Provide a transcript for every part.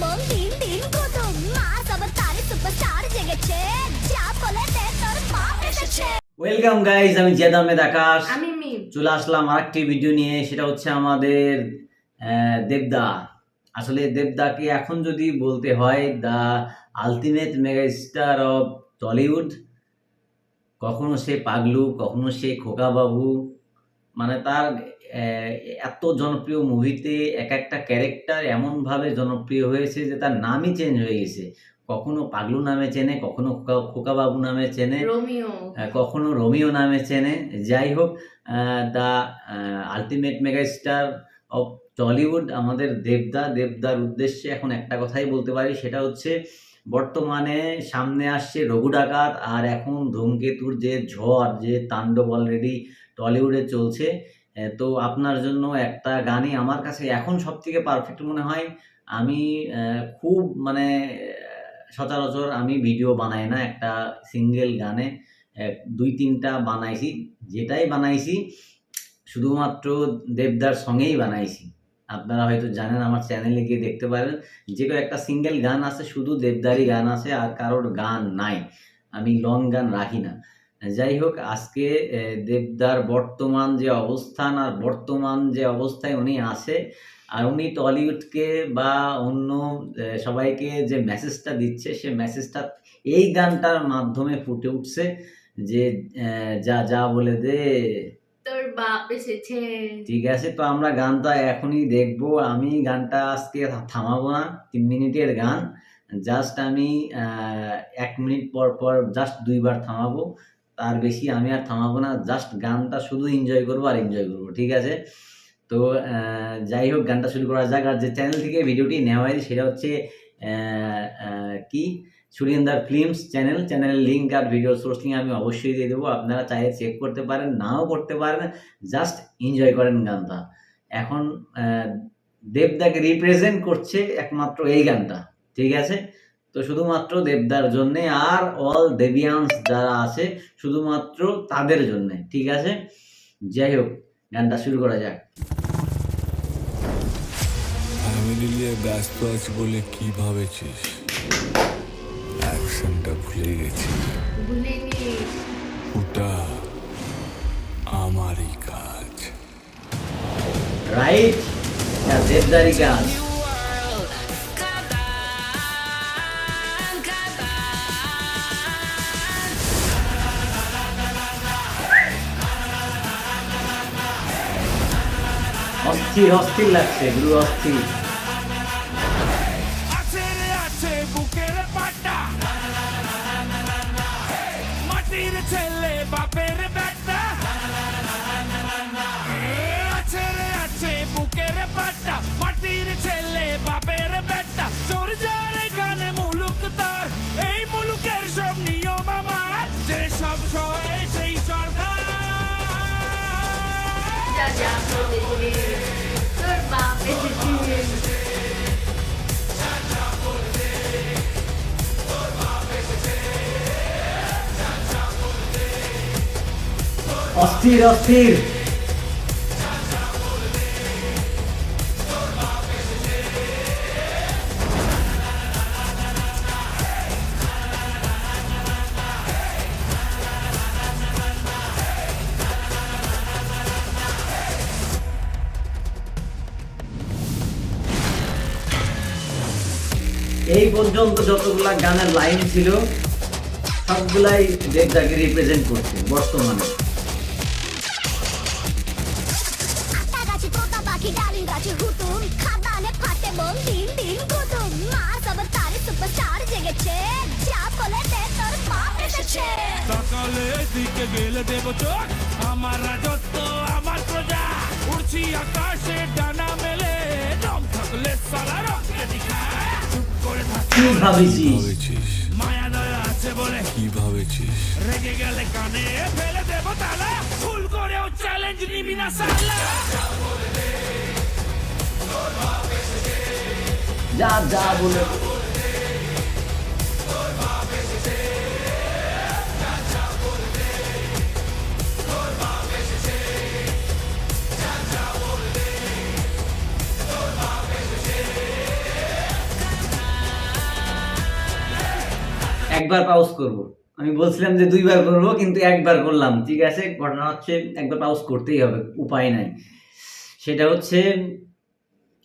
বল দিন দিন কুতুম মাস অবতারে সুপারস্টার জেগেছে যা বলে দে তোর বাপ এসেছে। ওয়েলকাম গাইস, আমি জেদ আহমেদ আকাশ। আমি মিম চলে আসলাম আরেকটি ভিডিও নিয়ে। সেটা হচ্ছে আমাদের দেবদা। আসলে দেবদাকে এখন যদি বলতে হয় the ultimate mega star of Tollywood, কখনো সে পাগলু, কখনো সে খোকা বাবু। মানে তার এত জনপ্রিয় মুভিতে এক একটা ক্যারেক্টার এমনভাবে জনপ্রিয় হয়েছে যে তার নামই চেঞ্জ হয়ে গেছে। কখনো পাগলু নামে চেনে, কখনো খোকা বাবু নামে চেনে, রোমিও কখনো রোমিও নামে চেনে। যাই হোক, the ultimate mega star of Tollywood আমাদের দেবদার উদ্দেশ্যে এখন একটা কথাই বলতে পারি, সেটা হচ্ছে বর্তমানে সামনে আসছে রঘু ডাকাত, আর এখন ধূমকেতুর যে ঝড়, যে তাণ্ডব অলরেডি টলিউডে চলছে। তো আপনার জন্য একটা গানই আমার কাছে এখন সবথেকে পারফেক্ট মনে হয়। আমি খুব মানে সচরাচর আমি ভিডিও বানাই না, একটা সিঙ্গেল গানে 2-3টা বানাইছি। যেটাই বানাইছি শুধুমাত্র দেবদার সঙ্গেই বানাইছি। আপনারা হয়তো জানেন, আমার চ্যানেলে গিয়ে দেখতে পারেন, যে কোনো একটা সিঙ্গেল গান আছে, শুধু দেবদারই গান আছে, আর কারোর গান নাই। আমি লং গান রাখি না। যাই হোক, আজকে দেবদার বর্তমান যে অবস্থান, আর বর্তমান যে অবস্থায় উনি আছে, আর উনি টলিউডকে বা অন্য সবাইকে যে মেসেজটা দিচ্ছে, সে মেসেজটা এই গানটার মাধ্যমে ফুটে উঠছে যে যা যা বলে দে তোর বাপ এসেছে। ঠিক আছে, তো আমরা গানটা এখনই দেখবো। আমি গানটা আজকে থামাবো না, 3 মিনিটের গান। জাস্ট আমি 1 মিনিট পর পর জাস্ট 2বার থামাবো, তার বেশি আমি আর থামাবো না। জাস্ট গানটা শুধু এনজয় করবো আর এনজয় করবো, ঠিক আছে? তো যাই হোক, গানটা শুরু করা যাক। আর যে চ্যানেল থেকে ভিডিওটি নেওয়া হয়েছে সেটা হচ্ছে কি সুরিন্দার ফিল্মস চ্যানেলের লিঙ্ক আর ভিডিও সোর্স লিঙ্ক আমি অবশ্যই দিয়ে দেবো। আপনারা চাইলে চেক করতে পারেন, নাও করতে পারেন, জাস্ট এনজয় করেন গানটা। এখন দেবদাকে রিপ্রেজেন্ট করছে একমাত্র এই গানটা, ঠিক আছে? তো শুধুমাত্র দেবদার জন্যে, আর অল দেবিয়ান্স যারা আছে শুধুমাত্র তাদের জন্যে, ঠিক আছে? যাই হোক, গানটা শুরু করা যাক। ফ্যামিলি নিয়ে ব্যস্ত আছি বলে কি ভাবেছিস? অ্যাকশনটা ভুলে গেছি। ভুলিনি। ওটা আমারই কাজ। রাইট, দেবদারি গান। অস্থির অস্থির লাগছে, গুরু অস্থির। আছে বুকের পাটা মাটির ছেলে বাপের বেটা আছে বুকের পাটা মাটির ছেলে বাপের বেটা চোর যার গানে মুলুক তার এই মুলুকের সব নিয়ম আমার যে সব সয়ে সেই সরকার যা যা বলে দে তোর বাপ এসেছে। অস্থির অস্থির। এই পর্যন্ত যতগুলা গানের লাইন ছিল সবগুলাই দেবদাকে রিপ্রেজেন্ট করছে বর্তমানে। আতা গাছে তোতা পাখি ডালিম গাছে হুতুম খাদানে ফাটে বল দিন দিন কুতুম মাস অবতারে সুপারস্টার জেগেছে যা বলে দে তোর বাপ এসেছে। সকালে দিকে গেলে দেব চোখ আমার রাজত্ব আমার প্রজা উড়ছি আকাশে ডানা মেলে দম থাকলে সারা রক্তে দিখা চুপ করে থাকি কি ভাবিছিস? ভাবেছিস? মায়া দয়া আছে বলে কি ভাবেছিস? রেগে গেলে কানে ফেলে দেব তালা ভুল করেও চ্যালেঞ্জ নিবি না সালা যা যা বলে একবার পাউজ করব। আমি বলছিলাম যে 2 বার করব, কিন্তু একবার করলাম। ঠিক আছে, ঘটনা হচ্ছে একবার পাউজ করতেই হবে, উপায় নাই। সেটা হচ্ছে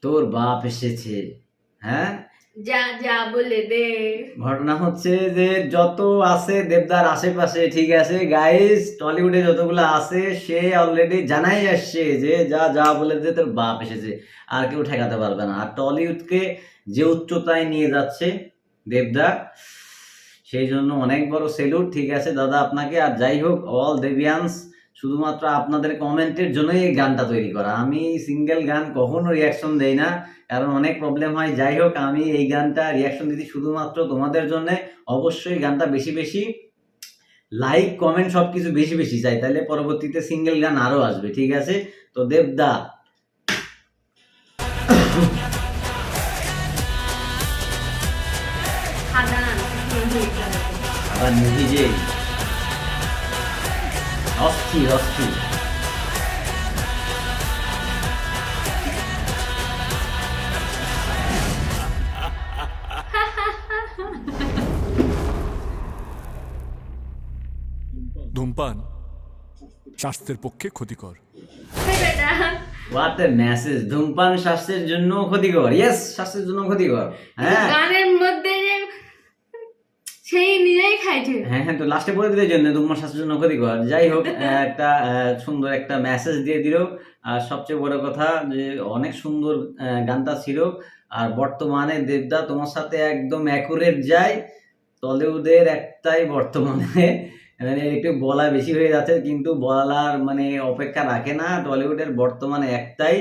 তোর বাপ এসেছে। হ্যাঁ, যা যা বলে দে। ঘটনা হচ্ছে যে যত আছে দেবদার আশেপাশে, ঠিক আছে গাইস, টলিউডে যতগুলো আছে সে অলরেডি জানাই আসছে যে যা যা বলে যে তোর বাপ এসেছে, আর কেউ ঠেকাতে পারবে না। আর টলিউডকে যে উচ্চতায় নিয়ে যাচ্ছে দেবদা, সেই জন্য অনেক বড় সেলুট। ঠিক আছে দাদা আপনাকে। আর যাই হোক, অল দেবিয়ান্স, শুধুমাত্র আপনাদের কমেন্টের জন্যই এই গানটা তৈরি করা। আমি সিঙ্গেল গান কখনো রিয়াকশন দেই না, কারণ অনেক প্রবলেম হয়। যাই হোক, আমি এই গানটা রিয়াকশন দিতে শুধুমাত্র তোমাদের জন্য। অবশ্যই গানটা বেশি বেশি লাইক কমেন্ট সবকিছু বেশি বেশি চাই, তাহলে পরবর্তীতে সিঙ্গেল গান আরো আসবে। ঠিক আছে, তো দেবদা খাদান আবার মুভি যে অস্থির অস্থির। ধূমপান স্বাস্থ্যের পক্ষে ক্ষতিকর। বেটা হোয়াট এ মেসেজ! ধূমপান স্বাস্থ্যের জন্য ক্ষতিকর। ইয়েস, স্বাস্থ্যের জন্য ক্ষতিকর। হ্যাঁ গানের মধ্যে যে সেই নিজেই খাইছে। হ্যাঁ হ্যাঁ, তো লাস্টে বলে দিলে জন্য ধূমপান স্বাস্থ্যের জন্য ক্ষতিকর। যাই হোক, একটা সুন্দর একটা মেসেজ দিয়ে দিল। আর সবচেয়ে বড় কথা যে অনেক সুন্দর গানটা ছিল। আর বর্তমানে দেবদা তোমার সাথে একদম অ্যাকুরেট যায়। টলিউডের একটাই বর্তমানে মানে একটু বলা বেশি হয়ে যাচ্ছে, কিন্তু বলার মানে অপেক্ষা রাখে না। টলিউডের বর্তমানে একটাই,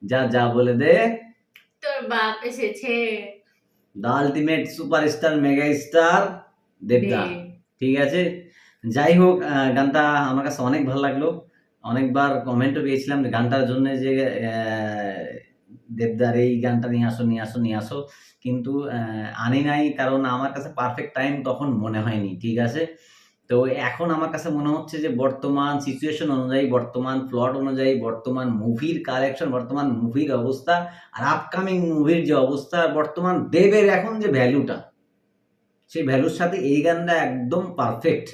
যা যা বলে দে, তোর বাপ এসেছে। The ultimate superstar mega star দেবদা। দে। ঠিক আছে, যাই হোক, গানটা আমার কাছে অনেক ভালো লাগলো। অনেকবার কমেন্টও পেয়েছিলাম যে গানটার জন্য যে দেবদার এই গানটা নিয়ে আসো নিয়ে আসো নিয়ে আসো, কিন্তু আনি নাই, কারণ আমার কাছে পারফেক্ট টাইম তখন মনে হয়নি। ঠিক আছে, তো এখন আমার কাছে মনে হচ্ছে যে বর্তমান সিচুয়েশন অনুযায়ী, বর্তমান প্লট অনুযায়ী, বর্তমান মুভির কালেকশন, বর্তমান মুভির অবস্থা, আর আপকামিং মুভির যে অবস্থা, বর্তমান দেবের এখন যে ভ্যালুটা, সেই ভ্যালুর সাথে এই গানটা একদম পারফেক্ট,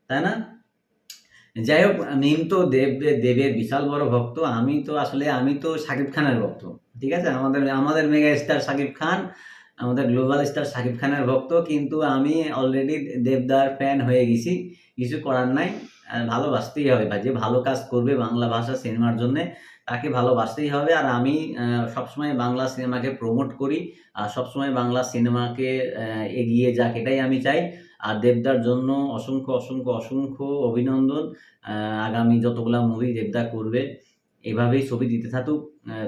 তাই না? যাই হোক, আমি তো দেবের বিশাল বড় ভক্ত। আমি তো শাকিব খানের ভক্ত। ঠিক আছে, আমাদের মেগা স্টার শাকিব খান, আমাদের গ্লোবাল স্টার শাকিব খানের ভক্ত, কিন্তু আমি অলরেডি দেবদার ফ্যান হয়ে গেছি। কিছু করার নাই, ভালোবাসতেই হবে ভাই। যে ভালো কাজ করবে বাংলা ভাষা সিনেমার জন্য, তাকে ভালোবাসতেই হবে। আর আমি সবসময় বাংলা সিনেমাকে প্রমোট করি, আর সবসময় বাংলা সিনেমাকে এগিয়ে যাক, এটাই আমি চাই। আর দেবদার জন্য অসংখ্য অসংখ্য অসংখ্য অভিনন্দন। আগামী যতগুলা মুভি দেবদা করবে, এভাবেই ছবি দিতে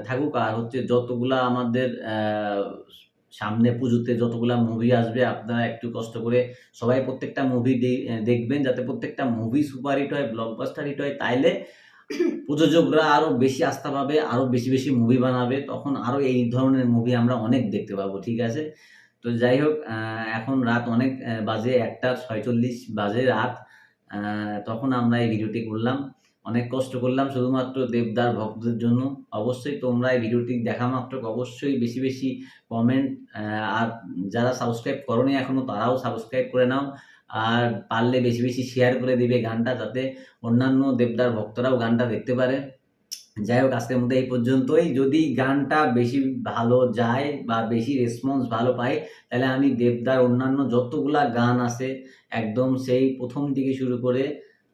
থাকুক। আর হচ্ছে যতগুলা আমাদের সামনে পুজোতে যতগুলা মুভি আসবে, আপনারা একটু কষ্ট করে সবাই প্রত্যেকটা মুভি দেখবেন, যাতে প্রত্যেকটা মুভি সুপারহিট হয়, ব্লকবাস্টার হিট হয়। তাইলে প্রযোজকরা আরো বেশি আস্থা পাবে, আরো বেশি বেশি মুভি বানাবে, তখন আরো এই ধরনের মুভি আমরা অনেক দেখতে পাবো। ঠিক আছে, তো যাই হোক, এখন রাত অনেক বাজে, 1:46 বাজে রাত। তখন আমরা এই ভিডিওটি করলাম, অনেক কষ্ট করলাম শুধুমাত্র দেবদার ভক্তদের জন্য। অবশ্যই তোমরা এই ভিডিওটি দেখা মাত্র অবশ্যই বেশি বেশি কমেন্ট, আর যারা সাবস্ক্রাইব করোনি এখনো, তারাও সাবস্ক্রাইব করে নাও। আর পারলে বেশি বেশি শেয়ার করে দিবে গানটা, যাতে অন্যান্য দেবদার ভক্তরাও গানটা দেখতে পারে। যাই হোক, আজকের মধ্যে এই পর্যন্তই। যদি গানটা বেশি ভালো যায় বা বেশি রেসপন্স ভালো পাই, তাহলে আমি দেবদার অন্যান্য যতগুলা গান আছে, একদম সেই প্রথম থেকে শুরু করে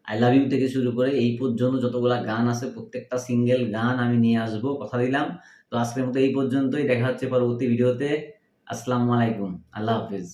আই লাভ ইউ থেকে শুরু করে এই পর্যন্ত যতগুলা গান আছে, প্রত্যেকটা সিঙ্গেল গান আমি নিয়ে আসবো, কথা দিলাম। তো আজকের মতো এই পর্যন্তই, দেখা হচ্ছে পরবর্তী ভিডিওতে। আসসালামু আলাইকুম, আল্লাহ হাফিজ।